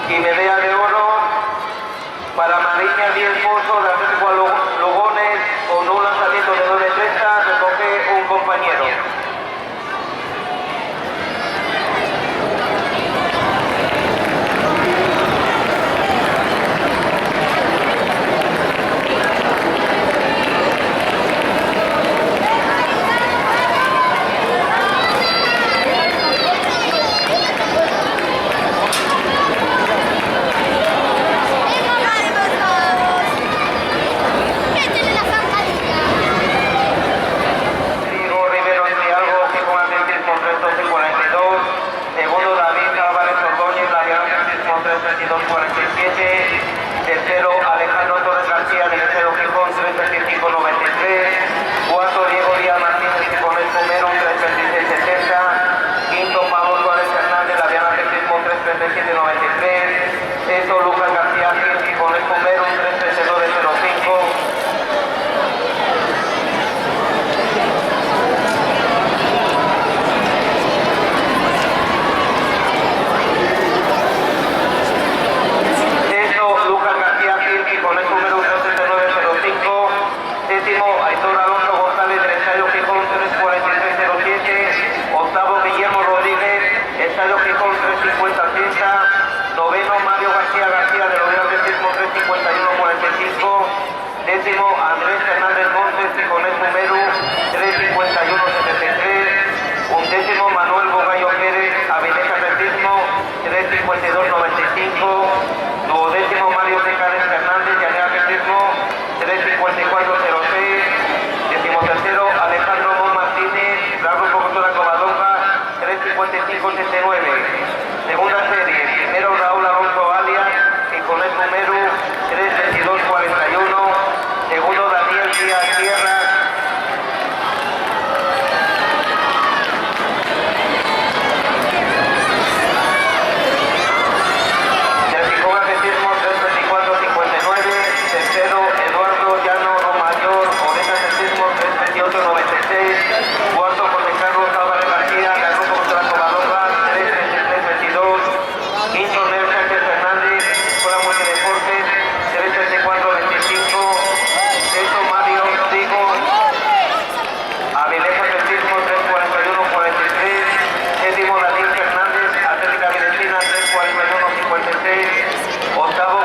y medalla de oro para Mariña Díez Pozo de Atlético Lugones, con un lanzamiento de 9.30, recoge un compañero. Tercero, Alejandro Torres García del Estero Gijón, 3.25.93. Cuarto, Diego Díaz Martínez y Conet Pomero, 3.26.70. Quinto, Pablo Suárez Hernández, Laviana Atletismo, 3.37.93. Sexto, Lucas García Gil y Conet Pomero, 3.39.05. Noveno, Mario García García del Oviedo Atletismo, 3.51.45. Décimo, Andrés Fernández Montes y Conet Número, 3.51.73. Undécimo, Manuel Bogallo Pérez, Avilés Atletismo, 3.52.95. Duodécimo, Mario Tecares Fernández, Llanera Atletismo, 3.54.06. Decimotercero, Alejandro Mon Martínez, Largo Promotora Covadonga, 3.55.89. Segunda serie, primero Raúl Alonso Alias y Conet Número 3.22.41. Segundo Daniel Díaz Sierra. Del Gijón Atletismo 3.24.59. Tercero Eduardo Llano Romayor, Oreja Atletismo 3.28.96. Cuarto José Carlos Álvarez García, Largo Promotora Covadonga, 3.33.22. Quinto, Nel Sánchez Fernández, Escuela Multideportes, 3.34.25. Sexto, Mario Digo, Avilés Atletismo, 3.41.43. Séptimo, Daniel Fernández, Atlética Vilentina, 3.41.56. Octavo,